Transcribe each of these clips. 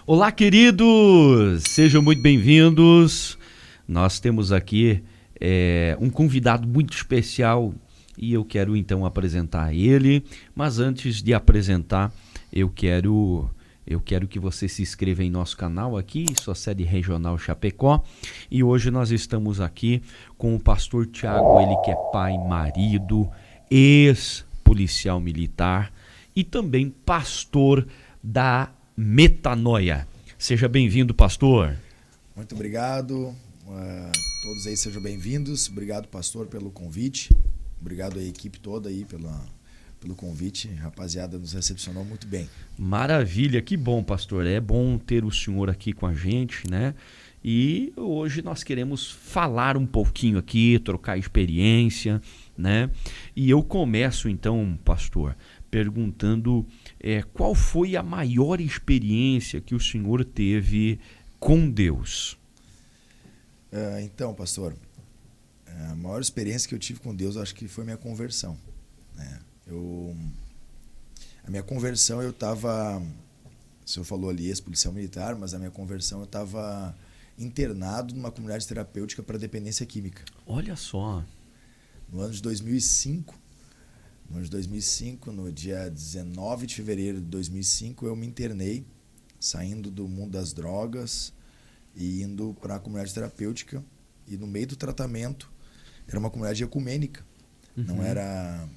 Olá, queridos! Sejam muito bem-vindos. Nós temos aqui um convidado muito especial e eu quero então apresentar ele. Mas antes de apresentar, eu quero que você se inscreva em nosso canal aqui, sua sede regional Chapecó. E hoje nós estamos aqui com o pastor Tiago, ele que é pai, marido, ex-policial militar e também pastor da Metanoia. Seja bem-vindo, pastor. Muito obrigado. Todos aí sejam bem-vindos. Obrigado, pastor, pelo convite. Obrigado à equipe toda aí pelo convite. A rapaziada nos recepcionou muito bem. Maravilha, que bom, pastor. É bom ter o senhor aqui com a gente, né? E hoje nós queremos falar um pouquinho aqui, trocar experiência, né? E eu começo então, pastor, perguntando qual foi a maior experiência que o senhor teve com Deus? Então, pastor, a maior experiência que eu tive com Deus, acho que foi minha conversão, né? A minha conversão, eu estava, o senhor falou ali, ex-policial militar, mas a minha conversão, eu estava internado numa comunidade terapêutica para dependência química. Olha só. No ano de 2005, no dia 19 de fevereiro de 2005, eu me internei, saindo do mundo das drogas e indo para a comunidade terapêutica. E no meio do tratamento, era uma comunidade ecumênica, não era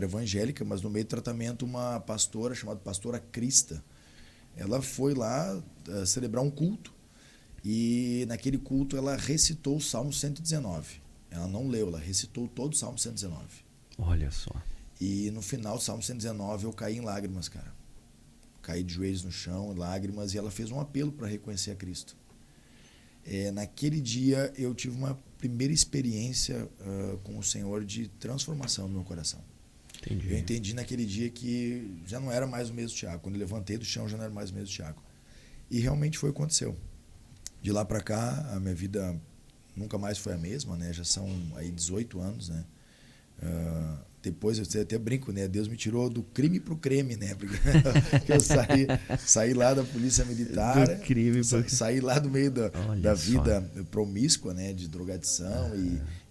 evangélica, mas no meio do tratamento uma pastora chamada Pastora Crista, ela foi lá celebrar um culto e naquele culto ela recitou o Salmo 119. Ela não leu, ela recitou todo o Salmo 119. Olha só. E no final do Salmo 119 eu caí em lágrimas, cara. Caí de joelhos no chão, lágrimas, e ela fez um apelo para reconhecer a Cristo. Naquele dia eu tive uma primeira experiência com o Senhor de transformação no meu coração. Entendi. Eu entendi naquele dia que já não era mais o mesmo Tiago. Quando eu levantei do chão já não era mais o mesmo Tiago. E realmente foi o que aconteceu. De lá para cá, a minha vida nunca mais foi a mesma, né? Já são aí 18 anos, né? Depois eu até brinco, né? Deus me tirou do crime pro creme, né? Porque eu saí lá da polícia militar, do crime saí lá do meio da vida promíscua, né? De drogadição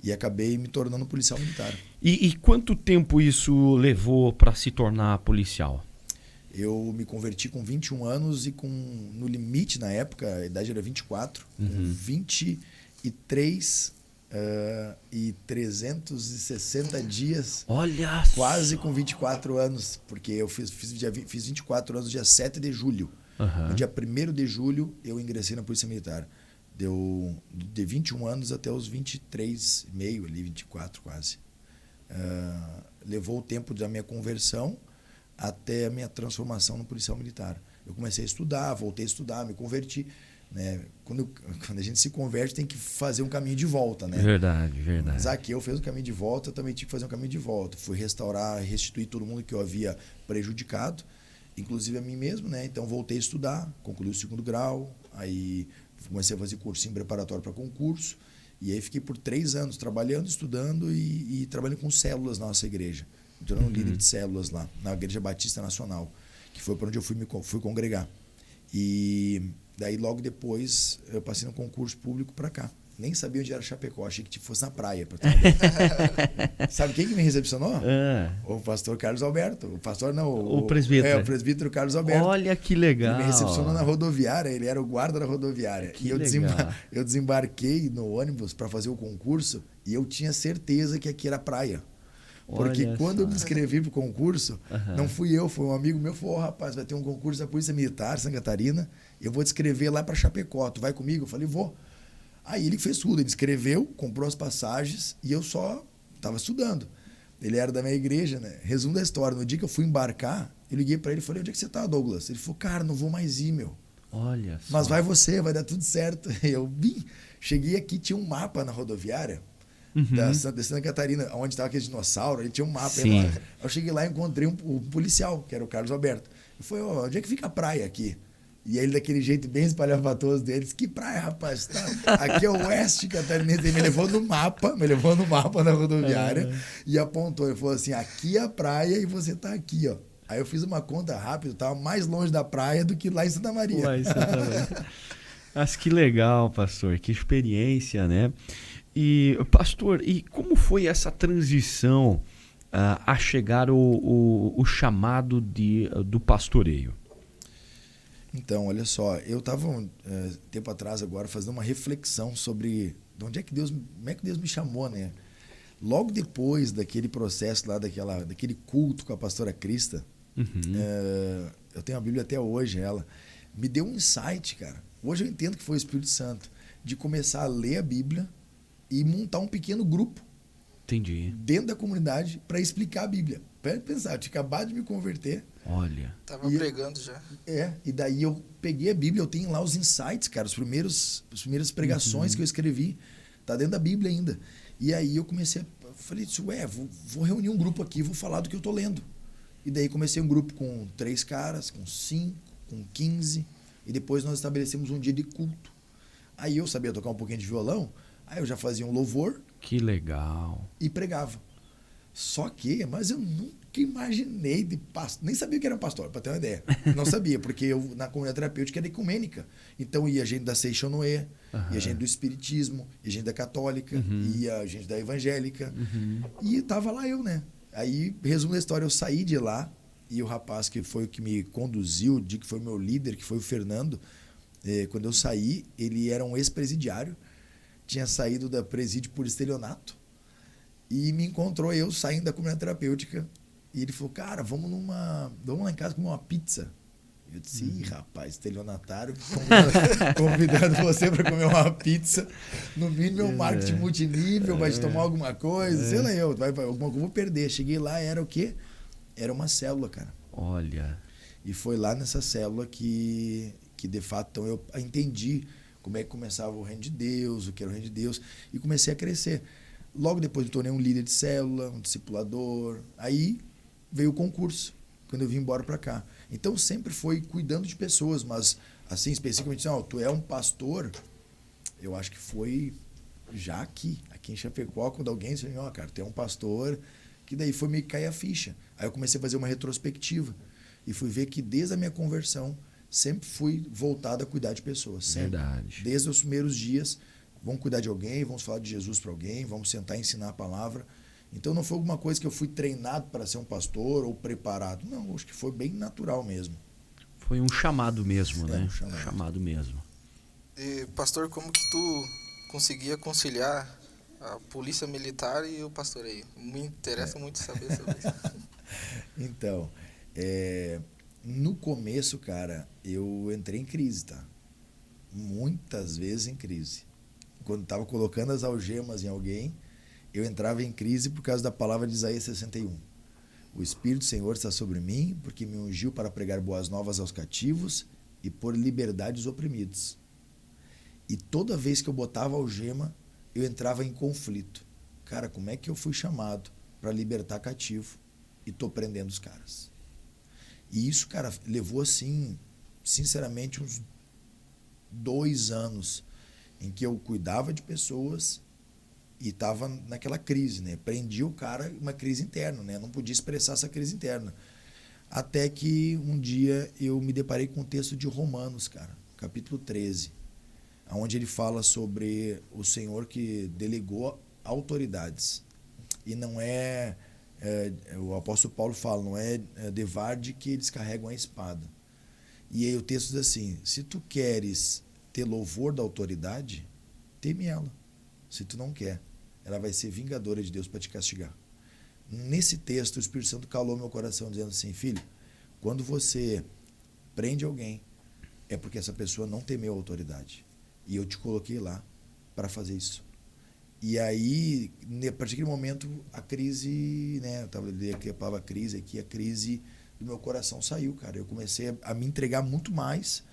e acabei me tornando policial militar. E quanto tempo isso levou para se tornar policial? Eu me converti com 21 anos e no limite na época, a idade era 24, com 23 e 360 dias. Olha quase só. Com 24 anos, porque eu fiz 24 anos dia 7 de julho. No dia 1º de julho eu ingressei na Polícia Militar. Deu de 21 anos até os 23,5 ali, 24 quase. Levou o tempo da minha conversão até a minha transformação no policial militar. Eu comecei a estudar, voltei a estudar, me converti, né? Quando a gente se converte, tem que fazer um caminho de volta, né? Verdade. Zaqueu fez um caminho de volta, eu também tive que fazer um caminho de volta. Fui restaurar, restituir todo mundo que eu havia prejudicado, inclusive a mim mesmo, né? Então voltei a estudar, concluí o 2º grau, aí comecei a fazer cursinho preparatório para concurso, e aí fiquei por 3 anos trabalhando, estudando e trabalhando com células na nossa igreja. Então eu era um líder de células lá, na Igreja Batista Nacional, que foi para onde eu fui congregar. E daí logo depois eu passei no concurso público para cá. Nem sabia onde era Chapecó, achei que fosse na praia. Sabe quem que me recepcionou? O pastor Carlos Alberto. O pastor não, o presbítero. O presbítero Carlos Alberto. Olha que legal. Ele me recepcionou na rodoviária, ele era o guarda da rodoviária. Que eu desembarquei no ônibus para fazer o concurso e eu tinha certeza que aqui era praia. Porque quando eu me inscrevi pro concurso, não fui eu, foi um amigo meu, falou, rapaz, vai ter um concurso da Polícia Militar, Santa Catarina, eu vou te inscrever lá para Chapecó, tu vai comigo? Eu falei, vou. Aí ele fez tudo, ele escreveu, comprou as passagens e eu só estava estudando. Ele era da minha igreja, né? Resumo da história, no dia que eu fui embarcar, eu liguei para ele e falei, onde é que você tá, Douglas? Ele falou, cara, não vou mais ir, meu. Olha só. Mas vai você, vai dar tudo certo. Eu vim, cheguei aqui, tinha um mapa na rodoviária, da Santa Catarina, onde estava aquele dinossauro, ele tinha um mapa. Eu cheguei lá e encontrei um policial, que era o Carlos Alberto. Eu falei, onde é que fica a praia aqui? E aí ele, daquele jeito bem espalhafatoso deles, que praia, rapaz, tá? Aqui é o Oeste Catarinense. Ele me levou no mapa na rodoviária e apontou. Ele falou assim, aqui é a praia e você tá aqui, ó. Aí eu fiz uma conta rápida, estava mais longe da praia do que lá em Santa Maria. Lá em Santa Maria. Mas que legal, pastor, que experiência, né? E, pastor, e como foi essa transição a chegar o chamado do pastoreio? Então, olha só, eu estava tempo atrás agora fazendo uma reflexão sobre de onde é que Deus, como é que Deus me chamou, né? Logo depois daquele processo lá, daquele culto com a pastora Crista, eu tenho a Bíblia até hoje, ela me deu um insight, cara. Hoje eu entendo que foi o Espírito Santo, de começar a ler a Bíblia e montar um pequeno grupo. Entendi. Dentro da comunidade para explicar a Bíblia. Para pensar, eu tinha acabado de me converter. Olha. Tava pregando já. E daí eu peguei a Bíblia, eu tenho lá os insights, cara, as primeiras pregações que eu escrevi. Tá dentro da Bíblia ainda. E aí eu falei, vou reunir um grupo aqui, vou falar do que eu tô lendo. E daí comecei um grupo com 3 caras, com 5, com 15, e depois nós estabelecemos um dia de culto. Aí eu sabia tocar um pouquinho de violão, aí eu já fazia um louvor. Que legal. E pregava. Mas eu nunca imaginei de pastor, nem sabia que era pastor, para ter uma ideia. Não sabia, porque eu na comunidade terapêutica era ecumênica. Então ia gente da Seixonoé, ia gente do Espiritismo, ia gente da Católica, ia gente da Evangélica. E estava lá eu, né? Aí, resumo da história, eu saí de lá e o rapaz que foi o que me conduziu, que foi o meu líder, que foi o Fernando, quando eu saí, ele era um ex-presidiário, tinha saído da presídio por estelionato e me encontrou eu saindo da comunidade terapêutica e ele falou, cara, vamos lá em casa comer uma pizza. Eu disse, ih, rapaz, estelionatário convidando você para comer uma pizza, no mínimo é um marketing multinível, vai te tomar alguma coisa, sei lá eu vou perder. Cheguei lá, era o quê? Era uma célula, cara. Olha. E foi lá nessa célula que de fato então, eu entendi como é que começava o reino de Deus, o que era o reino de Deus, e comecei a crescer. Logo depois me tornei um líder de célula, um discipulador. Aí veio o concurso, quando eu vim embora para cá. Então sempre foi cuidando de pessoas, mas assim, especificamente, tu é um pastor, eu acho que foi já aqui em Chapecó, quando alguém disse, cara, tu é um pastor, que daí foi meio que cair a ficha. Aí eu comecei a fazer uma retrospectiva e fui ver que desde a minha conversão sempre fui voltado a cuidar de pessoas. Sempre. Verdade. Desde os primeiros dias, vamos cuidar de alguém, vamos falar de Jesus para alguém, vamos sentar e ensinar a palavra. Então não foi alguma coisa que eu fui treinado para ser um pastor ou preparado. Não, acho que foi bem natural mesmo. Foi um chamado mesmo, né? Um chamado mesmo. E, pastor, como que tu conseguia conciliar a polícia militar e o pastoreio? Me interessa muito saber sobre isso. Então, no começo, cara, eu entrei em crise, tá? Muitas vezes em crise. Quando estava colocando as algemas em alguém, eu entrava em crise por causa da palavra de Isaías 61. O Espírito do Senhor está sobre mim, porque me ungiu para pregar boas novas aos cativos e pôr liberdade aos oprimidos. E toda vez que eu botava algema, eu entrava em conflito. Cara, como é que eu fui chamado para libertar cativo e tô prendendo os caras? E isso, cara, levou assim, sinceramente, uns 2 anos em que eu cuidava de pessoas e estava naquela crise, né? Prendi o cara, uma crise interna, né? Não podia expressar essa crise interna. Até que um dia eu me deparei com o texto de Romanos, cara, capítulo 13, onde ele fala sobre o Senhor que delegou autoridades. E não o apóstolo Paulo fala, não é de que eles carregam a espada. E aí o texto diz assim, se tu queres ter louvor da autoridade, teme ela. Se tu não quer, ela vai ser vingadora de Deus para te castigar. Nesse texto, o Espírito Santo calou meu coração, dizendo assim, filho, quando você prende alguém, é porque essa pessoa não temeu a autoridade. E eu te coloquei lá para fazer isso. E aí, a partir daquele momento, a crise, né? Eu estava lendo aqui a palavra crise, aqui a crise do meu coração saiu, cara. Eu comecei a me entregar muito mais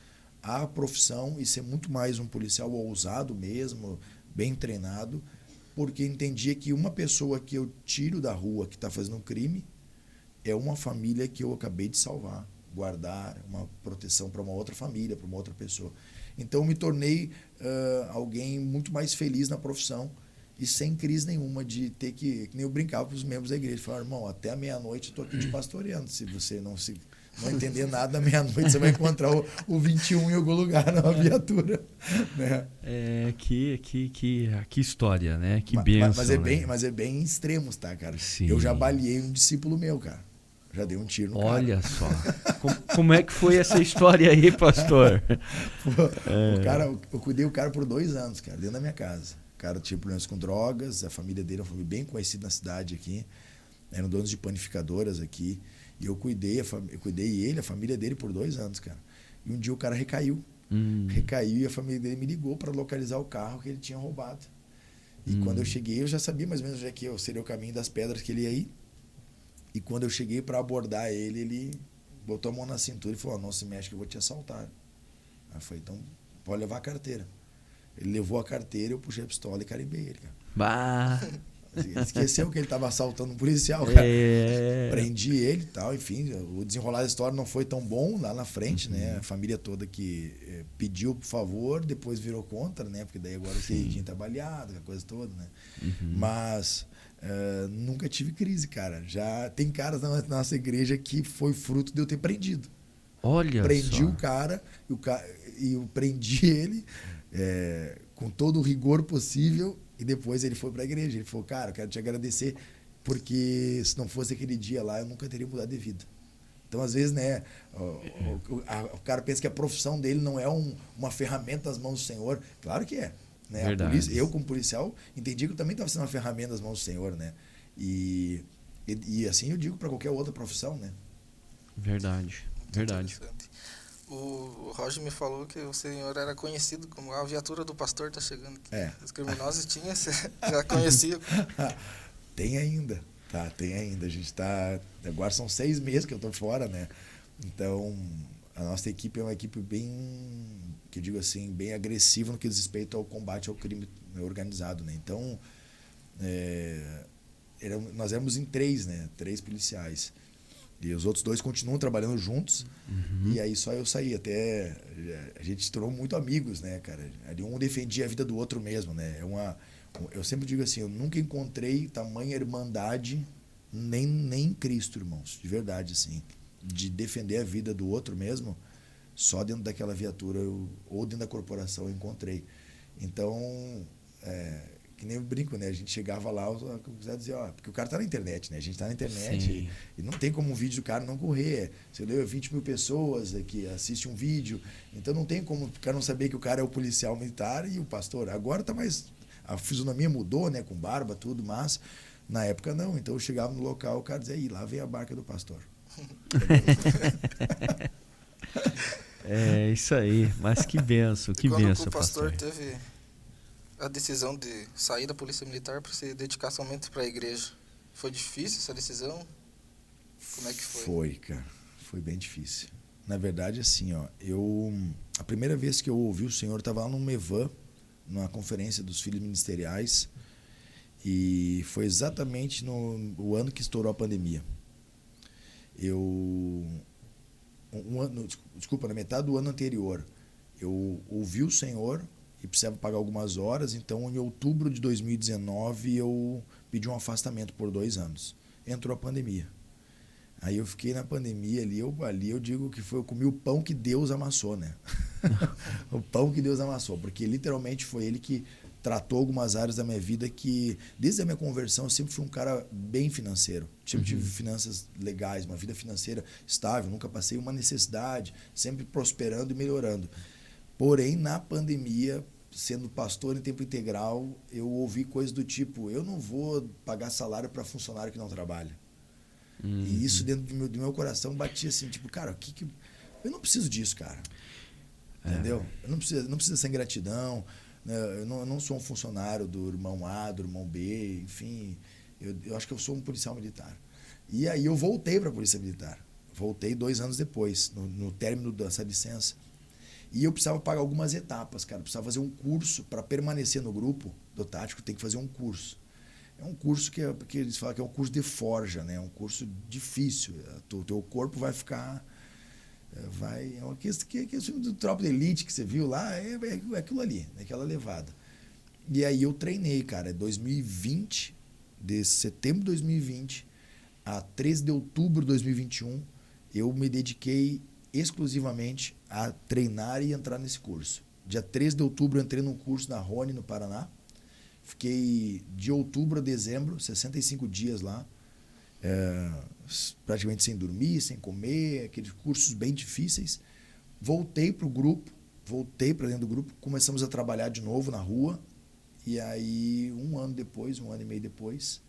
à profissão e ser muito mais um policial ousado mesmo, bem treinado, porque entendia que uma pessoa que eu tiro da rua que está fazendo um crime é uma família que eu acabei de salvar, guardar uma proteção para uma outra família, para uma outra pessoa. Então, me tornei alguém muito mais feliz na profissão E sem crise nenhuma de ter que nem eu brincava para os membros da igreja. Falava, irmão, até a meia-noite eu estou aqui te pastoreando. Se você não entender nada, à meia-noite você vai encontrar o 21 em algum lugar na viatura. Né? Que história, né? Que bênção. Mas é bem extremos, tá, cara? Sim. Eu já baleei um discípulo meu, cara. Já dei um tiro no cara. Olha só. Como é que foi essa história aí, pastor? O cara, eu cuidei o cara por 2 anos, cara, dentro da minha casa. O cara tinha problemas com drogas, a família dele é uma família bem conhecida na cidade aqui. Eram donos de panificadoras aqui. E eu cuidei ele, a família dele, por 2 anos, cara. E um dia o cara recaiu. Recaiu e a família dele me ligou para localizar o carro que ele tinha roubado. E quando eu cheguei, eu já sabia mais ou menos já que eu seria o caminho das pedras que ele ia ir. E quando eu cheguei para abordar ele, ele botou a mão na cintura e falou, não se mexe que eu vou te assaltar. Aí eu falei, então pode levar a carteira. Ele levou a carteira, eu puxei a pistola e carimbei ele, cara. Bah. Ele esqueceu que ele estava assaltando um policial, cara. Prendi ele e tal, enfim. O desenrolar da história não foi tão bom lá na frente, né? A família toda que pediu por favor, depois virou contra, né? Porque daí agora o queridinho tá baleado, a coisa toda, né? Mas nunca tive crise, cara. Já tem caras na nossa igreja que foi fruto de eu ter prendido. Olha Prendi só. o cara e eu prendi ele com todo o rigor possível. E depois ele foi para a igreja. Ele falou, cara, eu quero te agradecer, porque se não fosse aquele dia lá, eu nunca teria mudado de vida. Então, às vezes, né, o cara pensa que a profissão dele não é uma ferramenta nas mãos do Senhor. Claro que é. Né? Eu, como policial, entendi que eu também estava sendo uma ferramenta nas mãos do Senhor. Né? E assim eu digo para qualquer outra profissão. Né? Verdade. O Roger me falou que o senhor era conhecido como a viatura do pastor está chegando aqui. Os criminosos já conheciam. Tem ainda. A gente tá... Agora são 6 meses que eu tô fora, né? Então, a nossa equipe é uma equipe bem, que eu digo assim, bem agressiva no que diz respeito ao combate ao crime organizado, né? Então, nós éramos em 3, né? 3 policiais. E os outros 2 continuam trabalhando juntos. E aí só eu saí. Até a gente se tornou muito amigos, né, cara? Ali um defendia a vida do outro mesmo, né? Eu sempre digo assim, eu nunca encontrei tamanha irmandade nem em Cristo, irmãos. De verdade, assim. De defender a vida do outro mesmo, só dentro daquela viatura ou dentro da corporação eu encontrei. Então, que nem eu brinco, né? A gente chegava lá, eu dizia, porque o cara tá na internet, né? A gente tá na internet e não tem como um vídeo do cara não correr. Você leu 20 mil pessoas que assistem um vídeo, então não tem como o cara não saber que o cara é o policial militar e o pastor. Agora tá mais... A fisionomia mudou, né? Com barba, tudo, mas na época não. Então eu chegava no local, o cara dizia, lá vem a barca do pastor. É isso aí, mas que benção, Quando o pastor teve a decisão de sair da Polícia Militar para se dedicar somente para a igreja, foi difícil essa decisão? Como é que foi? Foi, cara. Foi bem difícil. Na verdade, assim, a primeira vez que eu ouvi o Senhor, estava lá no Mevan, numa conferência dos filhos ministeriais, e foi exatamente no ano que estourou a pandemia. Na metade do ano anterior, eu ouvi o Senhor e precisava pagar algumas horas, então em outubro de 2019 eu pedi um afastamento por 2 anos. Entrou a pandemia. Aí eu fiquei na pandemia ali eu digo que eu comi o pão que Deus amassou, né? O pão que Deus amassou, porque literalmente foi ele que tratou algumas áreas da minha vida que, desde a minha conversão, eu sempre fui um cara bem financeiro. Sempre tive finanças legais, uma vida financeira estável, nunca passei uma necessidade, sempre prosperando e melhorando. Porém, na pandemia, sendo pastor em tempo integral, eu ouvi coisas do tipo, eu não vou pagar salário para funcionário que não trabalha. E isso dentro do meu coração batia assim, tipo, cara, eu não preciso disso, cara. Entendeu? Eu não preciso dessa ingratidão. Eu não sou um funcionário do irmão A, do irmão B, enfim. Eu acho que eu sou um policial militar. E aí eu voltei para a Polícia Militar. Voltei 2 anos depois, no término dessa licença. E eu precisava pagar algumas etapas, cara. Eu precisava fazer um curso para permanecer no grupo do tático, tem que fazer um curso. É um curso que eles falam que é um curso de forja, né? É um curso difícil. O teu corpo vai ficar... É uma questão que é o filme do Tropa de Elite que você viu lá, é aquilo ali, é aquela levada. E aí eu treinei, cara, 2020, de setembro de 2020 a 13 de outubro de 2021, eu me dediquei exclusivamente a treinar e entrar nesse curso. Dia 13 de outubro eu entrei num curso na Rony, no Paraná. Fiquei de outubro a dezembro, 65 dias lá, praticamente sem dormir, sem comer, aqueles cursos bem difíceis. Voltei para o grupo, voltei para dentro do grupo, começamos a trabalhar de novo na rua. E aí, um ano e meio depois,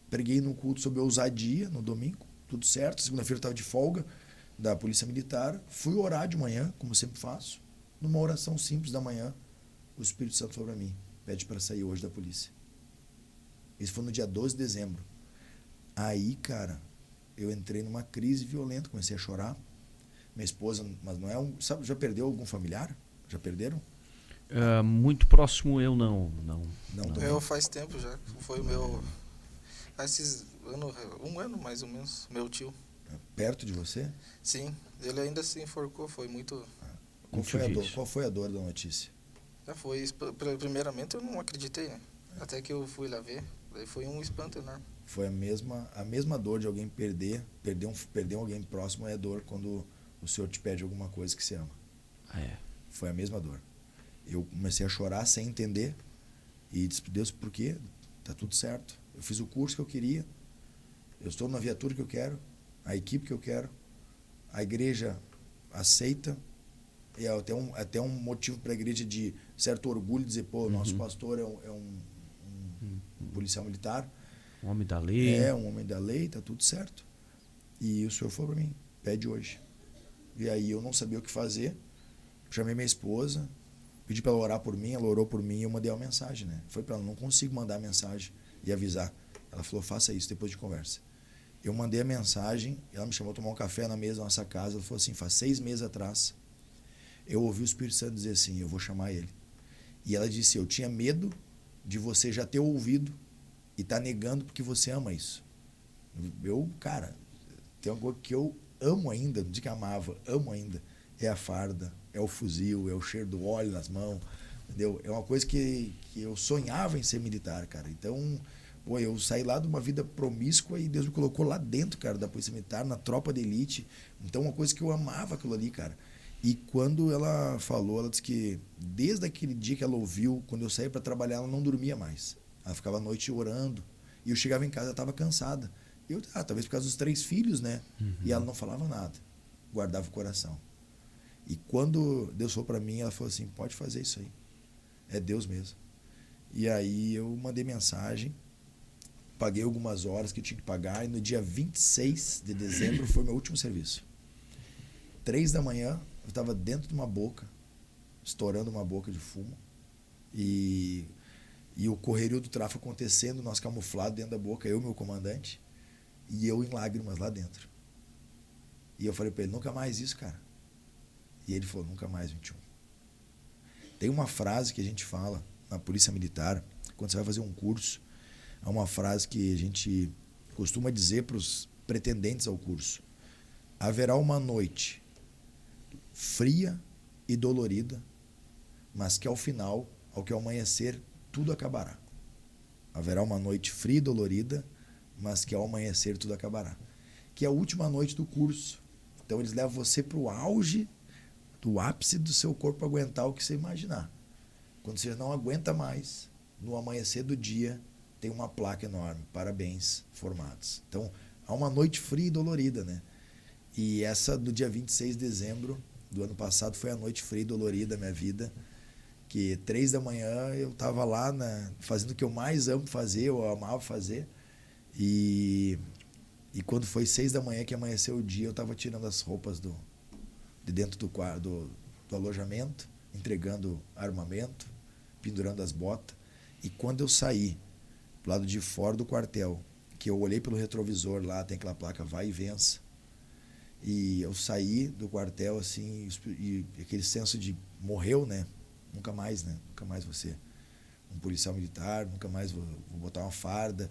preguei num culto sobre ousadia no domingo, tudo certo. Segunda-feira eu estava de folga da Polícia Militar. Fui orar de manhã, como sempre faço. Numa oração simples da manhã, o Espírito Santo falou para mim: pede para sair hoje da polícia. Isso foi no dia 12 de dezembro. Aí, cara, eu entrei numa crise violenta, comecei a chorar. Minha esposa, mas não é sabe, já perdeu algum familiar? Já perderam? Muito próximo eu não. Eu faz tempo já. Foi o meu. Um ano mais ou menos, meu tio. Perto de você? Sim, ele ainda se enforcou, foi muito. Qual foi a dor da notícia? Já foi. Primeiramente eu não acreditei, né? Até que eu fui lá ver. Daí foi um espanto enorme. Foi a mesma dor de alguém perder alguém próximo, é a dor quando o Senhor te pede alguma coisa que você ama. Foi a mesma dor. Eu comecei a chorar sem entender e disse: Deus, por quê? Tá tudo certo. Eu fiz o curso que eu queria, eu estou na viatura que eu quero, a equipe que eu quero, a igreja aceita, e é até um motivo para a igreja de certo orgulho, dizer: pô, nosso pastor é um policial militar, Um homem da lei. um homem da lei, tá tudo certo. E o Senhor falou para mim: pede hoje. E aí eu não sabia o que fazer, chamei minha esposa, pedi para ela orar por mim, ela orou por mim e eu mandei uma mensagem, né? Foi para ela: não consigo mandar a mensagem e avisar. Ela falou: faça isso depois de conversa. Eu mandei a mensagem, ela me chamou a tomar um café na mesa da nossa casa. Ela falou assim: faz 6 meses atrás eu ouvi o Espírito Santo dizer assim: eu vou chamar ele. E ela disse: eu tinha medo de você já ter ouvido e tá negando porque você ama isso. Cara, tem uma coisa que eu amo ainda, não digo que amava, amo ainda, é a farda, é o fuzil, é o cheiro do óleo nas mãos, entendeu? É uma coisa que eu sonhava em ser militar, cara. Então, pô, eu saí lá de uma vida promíscua e Deus me colocou lá dentro, cara, da Polícia Militar, na tropa de elite. Então, uma coisa que eu amava aquilo ali, cara. E quando ela falou, ela disse que desde aquele dia que ela ouviu, quando eu saí para trabalhar, ela não dormia mais. Ela ficava à noite orando. E eu chegava em casa, ela estava cansada. Eu, talvez por causa dos 3 filhos, né? E ela não falava nada. Guardava o coração. E quando Deus falou para mim, ela falou assim: pode fazer isso aí. É Deus mesmo. E aí eu mandei mensagem, paguei algumas horas que eu tinha que pagar, e no dia 26 de dezembro foi meu último serviço. 3 da manhã, eu estava dentro de uma boca, estourando uma boca de fumo, e o correrio do tráfico acontecendo, nós camuflados dentro da boca, eu e meu comandante, e eu em lágrimas lá dentro. E eu falei para ele: nunca mais isso, cara. E ele falou: nunca mais, 21. Tem uma frase que a gente fala na Polícia Militar, quando você vai fazer um curso, é uma frase que a gente costuma dizer para os pretendentes ao curso: haverá uma noite fria e dolorida, mas que ao final, ao que amanhecer, tudo acabará. Haverá uma noite fria e dolorida, mas que ao amanhecer tudo acabará. Que é a última noite do curso. Então eles levam você para o auge, do ápice do seu corpo aguentar o que você imaginar. Quando você não aguenta mais, no amanhecer do dia, tem uma placa enorme: parabéns, formados. Então, há uma noite fria e dolorida, né? E essa do dia 26 de dezembro do ano passado foi a noite fria e dolorida da minha vida, que 3 da manhã eu estava lá fazendo o que eu mais amo fazer, eu amava fazer, e quando foi 6 da manhã que amanheceu o dia, eu estava tirando as roupas de dentro do alojamento, entregando armamento, pendurando as botas, e quando eu saí do lado de fora do quartel, que eu olhei pelo retrovisor lá, tem aquela placa vai e vença, e eu saí do quartel assim, e aquele senso de morreu, né? Nunca mais, né? Nunca mais vou ser um policial militar, nunca mais vou botar uma farda.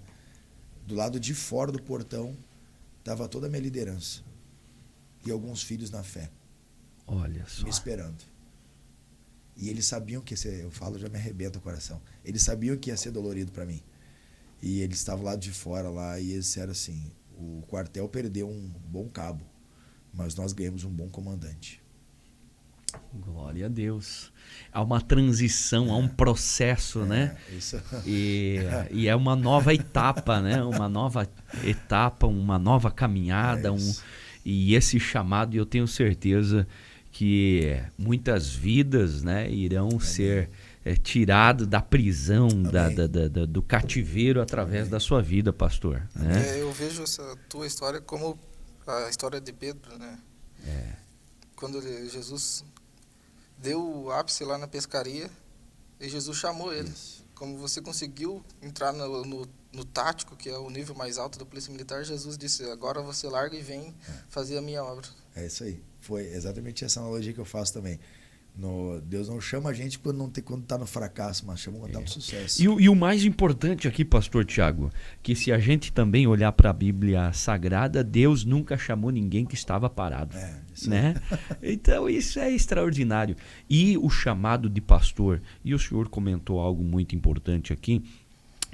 Do lado de fora do portão estava toda a minha liderança e alguns filhos na fé. Olha só. Me esperando. E eles sabiam que ia ser, eu falo, já me arrebenta o coração. Eles sabiam que ia ser dolorido para mim. E eles estavam lá de fora lá e eles disseram assim: o quartel perdeu um bom cabo, mas nós ganhamos um bom comandante. Glória a Deus. Há uma transição, há um processo, né? Isso. E é uma nova etapa, né? Uma nova etapa, uma nova caminhada. E esse chamado, eu tenho certeza que muitas vidas, né, irão ser tiradas da prisão, do cativeiro através da sua vida, pastor. Né? Eu vejo essa tua história como a história de Pedro, né? Quando Jesus deu o ápice lá na pescaria e Jesus chamou ele. Isso. Como você conseguiu entrar no tático, que é o nível mais alto da Polícia Militar, Jesus disse: agora você larga e vem fazer a minha obra. É isso aí. Foi exatamente essa analogia que eu faço também. Deus não chama a gente quando está no fracasso, mas chama quando está no sucesso. E o mais importante aqui, pastor Tiago, que se a gente também olhar para a Bíblia Sagrada, Deus nunca chamou ninguém que estava parado. Né? Então isso é extraordinário. E o chamado de pastor, e o senhor comentou algo muito importante aqui,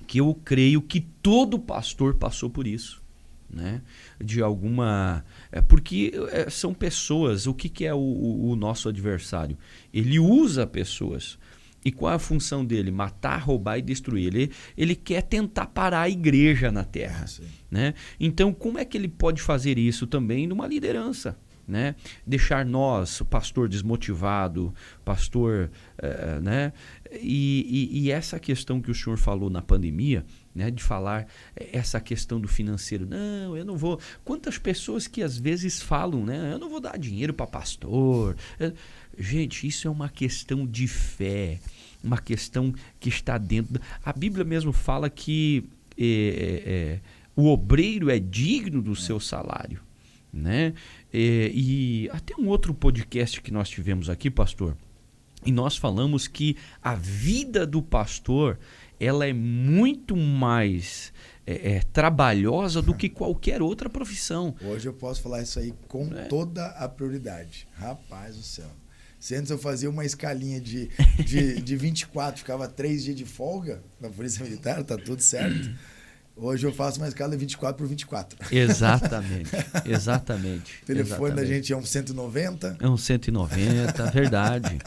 que eu creio que todo pastor passou por isso. Né? De alguma... porque são pessoas. O que é o nosso adversário? Ele usa pessoas. E qual é a função dele? Matar, roubar e destruir. Ele quer tentar parar a igreja na terra. Né? Então, como é que ele pode fazer isso também numa liderança? Né? Deixar nós, o pastor desmotivado, pastor... né? E essa questão que o senhor falou na pandemia, né, de falar essa questão do financeiro, não, eu não vou. Quantas pessoas que às vezes falam, né, eu não vou dar dinheiro para pastor. Gente, isso é uma questão de fé, uma questão que está dentro. A Bíblia mesmo fala que o obreiro é digno do seu salário. Né? E até um outro podcast que nós tivemos aqui, pastor, e nós falamos que a vida do pastor ela é muito mais trabalhosa do que qualquer outra profissão. Hoje eu posso falar isso aí com toda a prioridade. Rapaz do céu. Se antes eu fazia uma escalinha de 24, ficava 3 dias de folga na Polícia Militar, tá tudo certo. Hoje eu faço uma escala de 24 por 24. Exatamente. O telefone da gente é um 190. É um 190, verdade.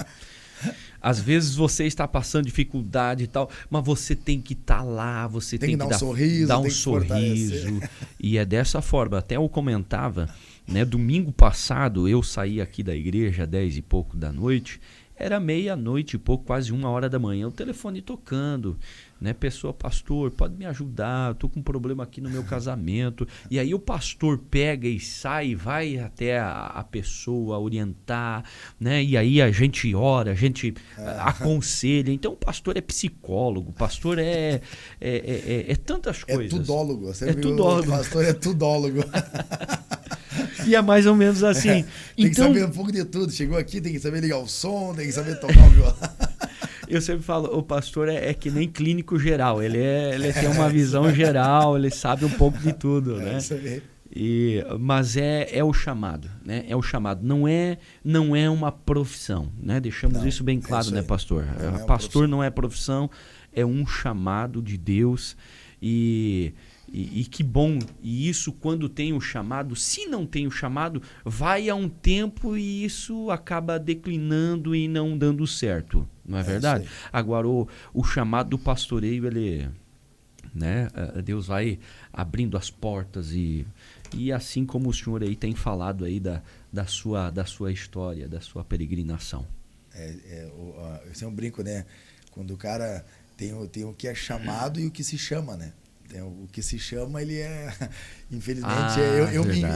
Às vezes você está passando dificuldade e tal, mas você tem que estar lá, você tem que dar um sorriso. E é dessa forma. Até eu comentava, né, domingo passado eu saí aqui da igreja 10 e pouco da noite, era meia-noite e pouco, quase 1h da manhã, o telefone tocando, né? Pessoa, pastor, pode me ajudar, eu tô com um problema aqui no meu casamento. E aí o pastor pega e sai, vai até a pessoa orientar, né? E aí a gente ora, a gente aconselha. Então o pastor é psicólogo, o pastor é tantas coisas. É tudólogo. É tudólogo. O pastor é tudólogo. E é mais ou menos assim. Tem que saber um pouco de tudo. Chegou aqui, tem que saber ligar o som, tem que saber tocar o violão. Eu sempre falo, o pastor é que nem clínico geral. Ele tem uma visão geral, ele sabe um pouco de tudo, né? Isso aí. Mas é o chamado, né? É o chamado. Não é uma profissão, né? Deixamos isso bem claro, né, pastor? Pastor não é profissão, é um chamado de Deus. E que bom, e isso quando tem o chamado, se não tem o chamado, vai a um tempo e isso acaba declinando e não dando certo, não é verdade? Agora o chamado do pastoreio, ele, né, Deus vai abrindo as portas e assim como o senhor aí tem falado aí da sua história, da sua peregrinação. Esse é um brinco, né? Quando o cara tem o que é chamado e o que se chama, né? O que se chama, ele infelizmente,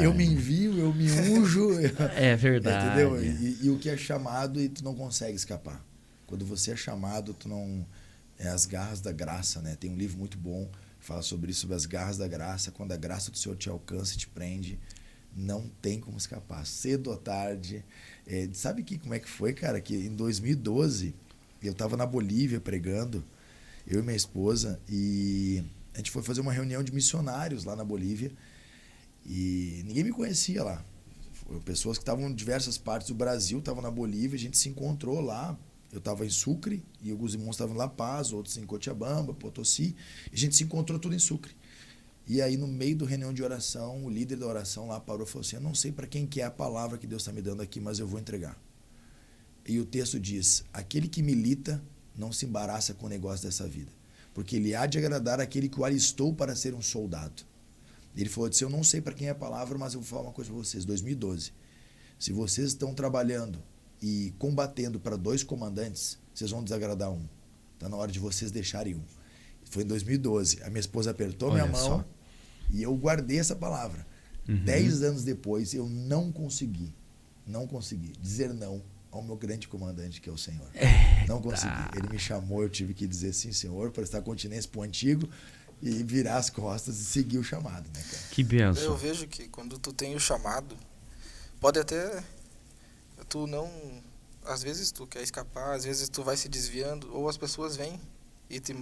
eu me envio, eu me unjo. É verdade. Entendeu? E o que é chamado e tu não consegue escapar. Quando você é chamado, tu não... É as garras da graça, né? Tem um livro muito bom que fala sobre isso, sobre as garras da graça. Quando a graça do Senhor te alcança e te prende, não tem como escapar. Cedo ou tarde. Sabe como é que foi, cara? Que em 2012, eu estava na Bolívia pregando, eu e minha esposa, e... A gente foi fazer uma reunião de missionários lá na Bolívia e ninguém me conhecia lá. Pessoas que estavam em diversas partes do Brasil estavam na Bolívia, a gente se encontrou lá, eu estava em Sucre e alguns irmãos estavam em La Paz, outros em Cochabamba, Potosí, e a gente se encontrou tudo em Sucre. E aí, no meio da reunião de oração, o líder da oração lá parou e falou assim: eu não sei para quem que é a palavra que Deus está me dando aqui, mas eu vou entregar. E o texto diz: aquele que milita não se embaraça com o negócio dessa vida, porque ele há de agradar aquele que o alistou para ser um soldado. Ele falou assim: eu não sei para quem é a palavra, mas eu vou falar uma coisa para vocês. 2012, se vocês estão trabalhando e combatendo para 2 comandantes, vocês vão desagradar um. Está na hora de vocês deixarem um. Foi em 2012. A minha esposa apertou minha mão só. E eu guardei essa palavra. 10 anos depois, eu não consegui dizer não ao meu grande comandante, que é o Senhor. Não consegui. Ele me chamou, eu tive que dizer sim, Senhor, prestar continência para o antigo e virar as costas e seguir o chamado, né, cara? Que benção. Eu vejo que quando tu tem o chamado, pode até tu não... Às vezes tu quer escapar, às vezes tu vai se desviando, ou as pessoas vêm e te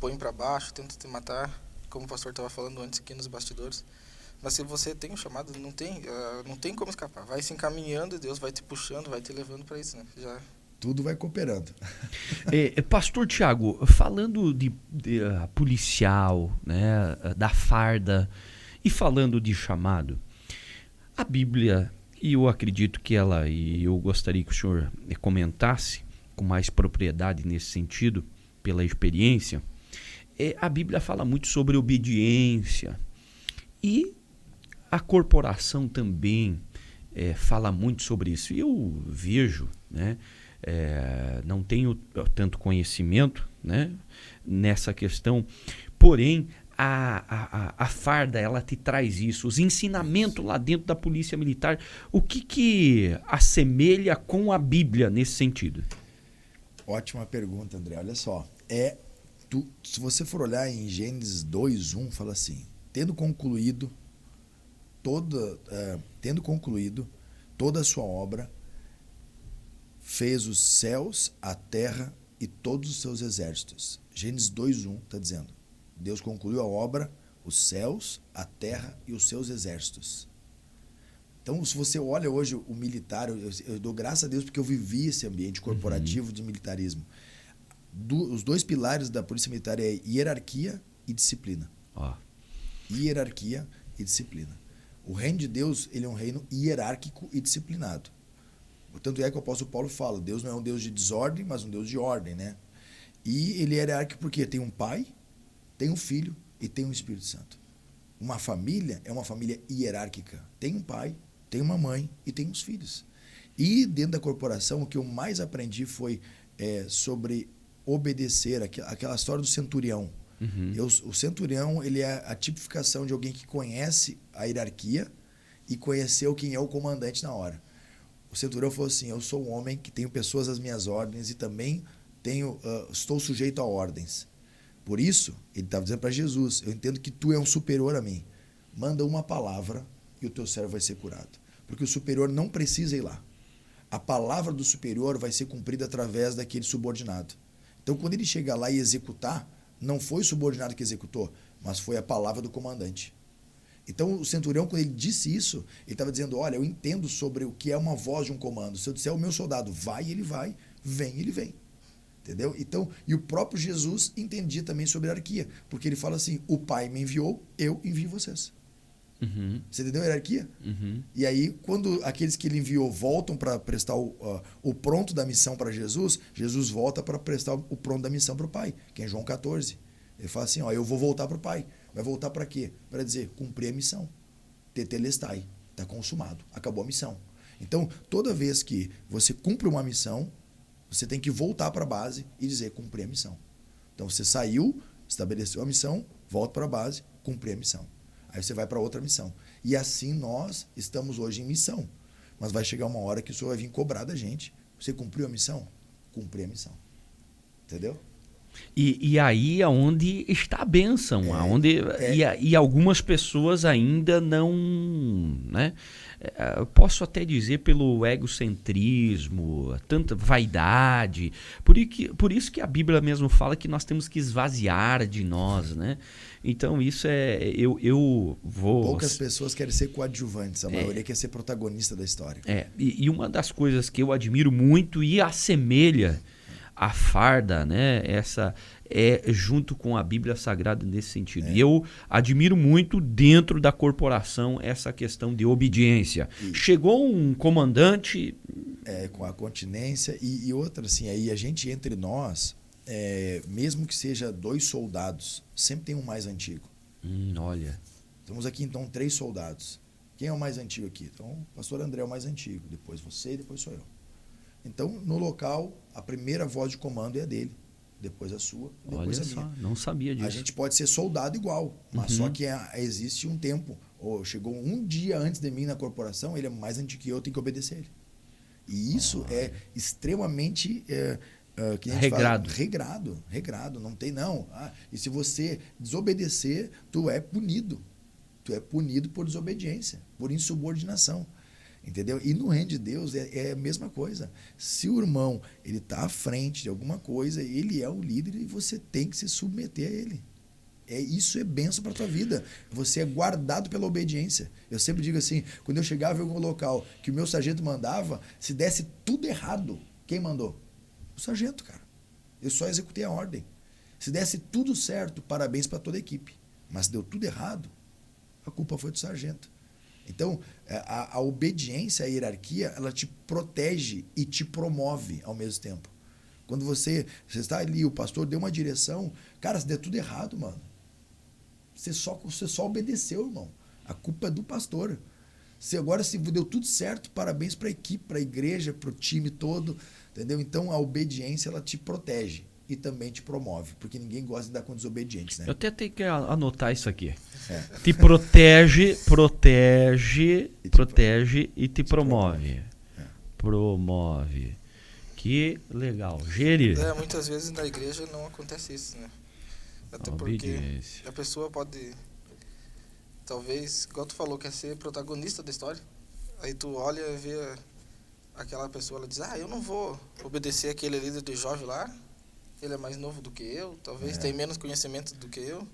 põem para baixo, tentam te matar, como o pastor estava falando antes aqui nos bastidores. Mas se você tem um chamado, não tem como escapar. Vai se encaminhando e Deus vai te puxando, vai te levando para isso, né? Tudo vai cooperando. Pastor Tiago, falando de policial, né, da farda, e falando de chamado, a Bíblia, e eu acredito que e eu gostaria que o senhor comentasse com mais propriedade nesse sentido, pela experiência, a Bíblia fala muito sobre obediência, e a corporação também fala muito sobre isso. E eu vejo, né, não tenho tanto conhecimento, né, nessa questão, porém a farda, ela te traz isso, os ensinamentos lá dentro da polícia militar. O que assemelha com a Bíblia nesse sentido? Ótima pergunta, André. Olha só, se você for olhar em Gênesis 2:1, fala assim: tendo concluído toda a sua obra, fez os céus, a terra e todos os seus exércitos. Gênesis 2:1 está dizendo: Deus concluiu a obra, os céus, a terra e os seus exércitos. Então, se você olha hoje o militar, eu dou graças a Deus porque eu vivi esse ambiente corporativo de militarismo. Os 2 pilares da polícia militar é hierarquia e disciplina. Hierarquia e disciplina. O reino de Deus, ele é um reino hierárquico e disciplinado. Tanto é que o apóstolo Paulo fala: Deus não é um Deus de desordem, mas um Deus de ordem, né? E ele é hierárquico porque tem um pai, tem um filho e tem um Espírito Santo. Uma família é uma família hierárquica. Tem um pai, tem uma mãe e tem uns filhos. E dentro da corporação, o que eu mais aprendi foi sobre obedecer, aquela história do centurião. O centurião, ele é a tipificação de alguém que conhece a hierarquia e conheceu quem é o comandante na hora. O centurião falou assim: eu sou um homem que tenho pessoas às minhas ordens e também estou sujeito a ordens. Por isso, ele estava dizendo para Jesus: eu entendo que tu é um superior a mim. Manda uma palavra e o teu servo vai ser curado. Porque o superior não precisa ir lá. A palavra do superior vai ser cumprida através daquele subordinado. Então, quando ele chega lá e executar, não foi o subordinado que executou, mas foi a palavra do comandante. Então, o centurião, quando ele disse isso, ele estava dizendo: olha, eu entendo sobre o que é uma voz de um comando. Se eu disser ao meu soldado, vai, ele vai, vem, ele vem. Entendeu? Então, e o próprio Jesus entendia também sobre hierarquia, porque ele fala assim: o Pai me enviou, eu envio vocês. Você entendeu a hierarquia? E aí, quando aqueles que ele enviou voltam para prestar o pronto da missão para Jesus, Jesus volta para prestar o pronto da missão para o Pai, que é em João 14. Ele fala assim: ó, eu vou voltar para o Pai. Vai voltar para quê? Para dizer: cumprir a missão. Tetelestai. Está consumado. Acabou a missão. Então, toda vez que você cumpre uma missão, você tem que voltar para a base e dizer: cumprir a missão. Então, você saiu, estabeleceu a missão, volta para a base, cumprir a missão. Aí você vai para outra missão. E assim nós estamos hoje em missão. Mas vai chegar uma hora que o Senhor vai vir cobrar da gente. Você cumpriu a missão? Cumprir a missão. Entendeu? E aí é onde está a bênção, e algumas pessoas ainda não, né? Eu posso até dizer pelo egocentrismo, tanta vaidade, por isso que a Bíblia mesmo fala que nós temos que esvaziar de nós, né? Então isso eu vou... Poucas pessoas querem ser coadjuvantes, a maioria quer ser protagonista da história. E uma das coisas que eu admiro muito e assemelha a farda, né? Essa junto com a Bíblia Sagrada nesse sentido. E eu admiro muito dentro da corporação essa questão de obediência. Chegou um comandante... com a continência e outra, assim, aí a gente entre nós, mesmo que seja 2 soldados, sempre tem um mais antigo. Olha. Estamos aqui, então, 3 soldados. Quem é o mais antigo aqui? Então, o pastor André é o mais antigo, depois você e depois sou eu. Então, no local, a primeira voz de comando é a dele, depois a sua, depois Olha a minha. só, não sabia disso. A gente pode ser soldado igual, mas só que existe um tempo. Chegou um dia antes de mim na corporação, ele é mais antigo que eu tenho que obedecer ele. E isso é extremamente... que a gente regrado. Fala, regrado, não tem não. E se você desobedecer, tu é punido. Tu é punido por desobediência, por insubordinação. Entendeu? E no reino de Deus é a mesma coisa. Se o irmão ele está à frente de alguma coisa, ele é o líder e você tem que se submeter a ele. Isso é bênção para a tua vida. Você é guardado pela obediência. Eu sempre digo assim, quando eu chegava em algum local que o meu sargento mandava, se desse tudo errado, quem mandou? O sargento, cara. Eu só executei a ordem. Se desse tudo certo, parabéns para toda a equipe. Mas se deu tudo errado, a culpa foi do sargento. Então, a obediência à hierarquia, ela te protege e te promove ao mesmo tempo. Quando você está ali, o pastor deu uma direção, cara, se der tudo errado, mano, você só obedeceu, irmão. A culpa é do pastor. Se deu tudo certo, parabéns para a equipe, para a igreja, para o time todo, entendeu? Então, a obediência, ela te protege e também te promove, porque ninguém gosta de dar com desobedientes, né? Eu até tenho que anotar isso aqui. Te protege e te promove. Promove. Que legal. Gere. Muitas vezes na igreja não acontece isso, né? Até porque a pessoa pode, talvez, igual tu falou, quer ser protagonista da história. Aí tu olha e vê aquela pessoa, ela diz, eu não vou obedecer aquele líder de jovem lá, ele é mais novo do que eu, talvez tem menos conhecimento do que eu,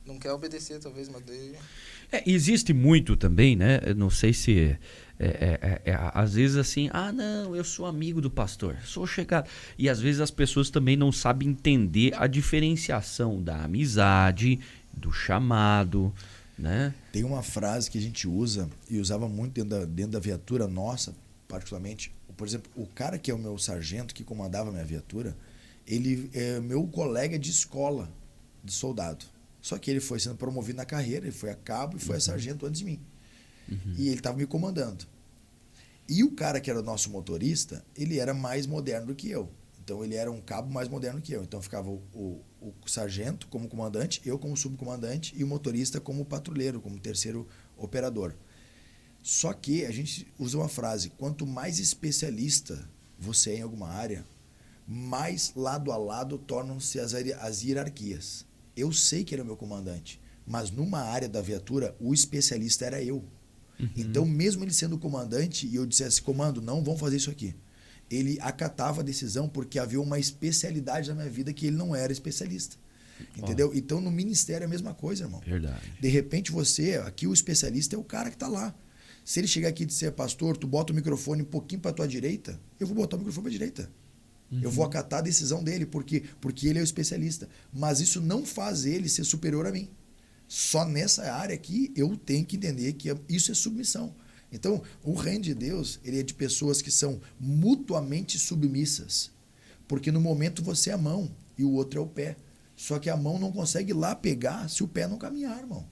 não quer obedecer, talvez, mas daí... Existe muito também, né? Eu não sei se... às vezes assim, não, eu sou amigo do pastor, sou chegado. E às vezes as pessoas também não sabem entender a diferenciação da amizade, do chamado, né? Tem uma frase que a gente usa, e usava muito dentro da viatura nossa, particularmente. Por exemplo, o cara que é o meu sargento, que comandava a minha viatura, ele é meu colega de escola de soldado. Só que ele foi sendo promovido na carreira, ele foi a cabo e foi a sargento antes de mim. E ele estava me comandando. E o cara que era o nosso motorista, ele era mais moderno do que eu. Então ele era um cabo mais moderno que eu. Então ficava o sargento como comandante, eu como subcomandante e o motorista como patrulheiro, como terceiro operador. Só que a gente usa uma frase, quanto mais especialista você é em alguma área, mais lado a lado tornam-se as hierarquias. Eu sei que ele é o meu comandante, mas numa área da viatura, o especialista era eu. Então, mesmo ele sendo comandante, e eu dissesse, comando, não vão fazer isso aqui, ele acatava a decisão porque havia uma especialidade na minha vida que ele não era especialista. Entendeu? Então, no ministério é a mesma coisa, irmão. Verdade. De repente, aqui o especialista é o cara que está lá. Se ele chegar aqui e disser, pastor, tu bota o microfone um pouquinho para tua direita, eu vou botar o microfone para a direita. Eu vou acatar a decisão dele, porque ele é o especialista. Mas isso não faz ele ser superior a mim. Só nessa área aqui eu tenho que entender que isso é submissão. Então, o reino de Deus, ele é de pessoas que são mutuamente submissas. Porque no momento você é a mão e o outro é o pé. Só que a mão não consegue ir lá pegar se o pé não caminhar, irmão.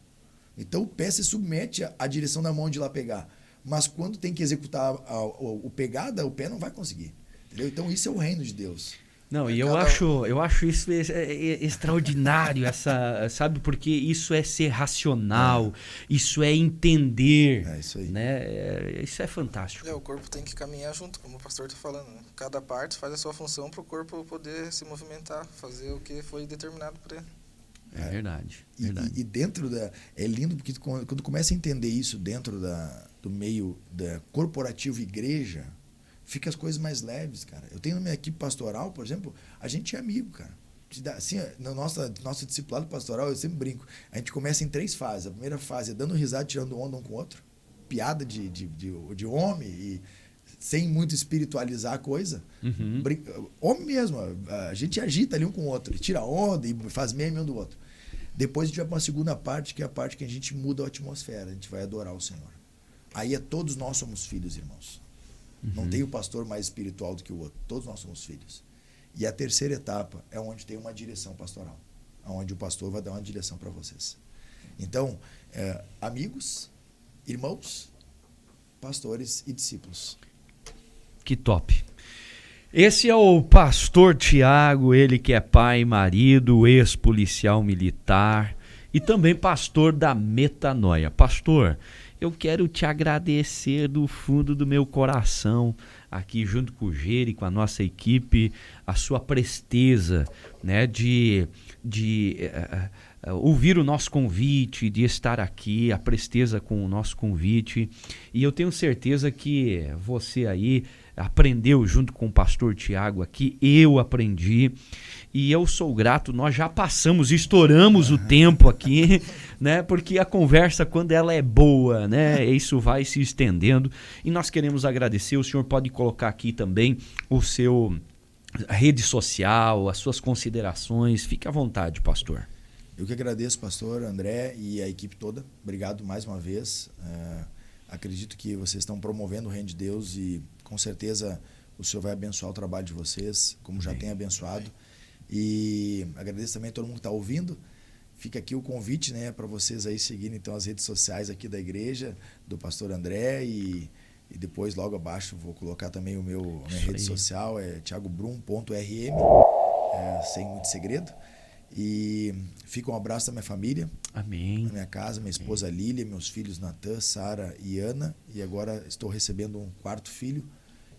Então o pé se submete à direção da mão de ir lá pegar. Mas quando tem que executar o pegada, o pé não vai conseguir. Entendeu? Então isso é o reino de Deus. Não, e eu acho isso extraordinário, sabe? Porque isso é ser racional, isso é entender. É isso aí. Né? Isso é fantástico. O corpo tem que caminhar junto, como o pastor está falando. Né? Cada parte faz a sua função para o corpo poder se movimentar, fazer o que foi determinado por ele. É verdade. E dentro da... É lindo porque quando começa a entender isso dentro do meio da corporativo igreja, fica as coisas mais leves, cara. Eu tenho na minha equipe pastoral, por exemplo, a gente é amigo, cara. Assim, no nosso discipulado pastoral, eu sempre brinco. A gente começa em 3 fases. A primeira fase é dando risada, tirando onda um com o outro. Piada de homem e sem muito espiritualizar a coisa. Uhum. Homem mesmo. A gente agita ali um com o outro. Tira onda e faz meme um do outro. Depois a gente vai para uma segunda parte, que é a parte que a gente muda a atmosfera. A gente vai adorar o Senhor. Aí todos nós somos filhos, irmãos. Não tem o pastor mais espiritual do que o outro. Todos nós somos filhos. E a terceira etapa é onde tem uma direção pastoral. Onde o pastor vai dar uma direção para vocês. Então, amigos, irmãos, pastores e discípulos. Que top. Esse é o pastor Tiago, ele que é pai, marido, ex-policial militar e também pastor da Metanoia. Pastor, eu quero te agradecer do fundo do meu coração, aqui junto com o Geri, com a nossa equipe, a sua presteza, né, de ouvir o nosso convite, de estar aqui, a presteza com o nosso convite. E eu tenho certeza que você aí aprendeu junto com o pastor Tiago aqui, eu aprendi. E eu sou grato, nós já estouramos o tempo aqui, né? Porque a conversa, quando ela é boa, né? Isso vai se estendendo. E nós queremos agradecer. O senhor pode colocar aqui também a rede social, as suas considerações. Fique à vontade, pastor. Eu que agradeço, pastor André e a equipe toda. Obrigado mais uma vez. Acredito que vocês estão promovendo o reino de Deus e com certeza o senhor vai abençoar o trabalho de vocês, como já tem abençoado. E agradeço também a todo mundo que está ouvindo. Fica aqui o convite, né, para vocês aí seguirem então as redes sociais aqui da igreja, do pastor André, e depois logo abaixo vou colocar também a minha rede social, é thiagobrum.rm, sem muito segredo. E fica um abraço da minha família. Amém. Na minha casa, minha esposa Lília, meus filhos Natan, Sara e Ana, e agora estou recebendo um 4º filho,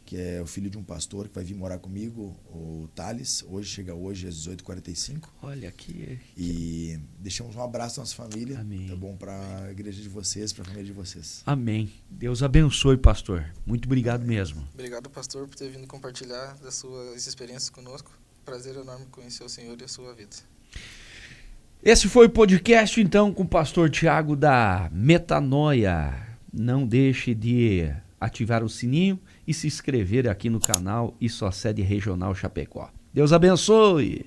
que é o filho de um pastor que vai vir morar comigo, o Thales. Chega hoje às 18h45. Olha aqui. E deixamos um abraço à nossa família. Amém. Tá bom? Para a igreja de vocês, para a família de vocês. Amém. Deus abençoe, pastor. Muito obrigado mesmo. Obrigado, pastor, por ter vindo compartilhar das suas experiências conosco. Prazer enorme conhecer o Senhor e a sua vida. Esse foi o podcast, então, com o pastor Tiago da Metanoia. Não deixe de ativar o sininho e se inscrever aqui no canal Isso a Sede Regional Chapecó. Deus abençoe!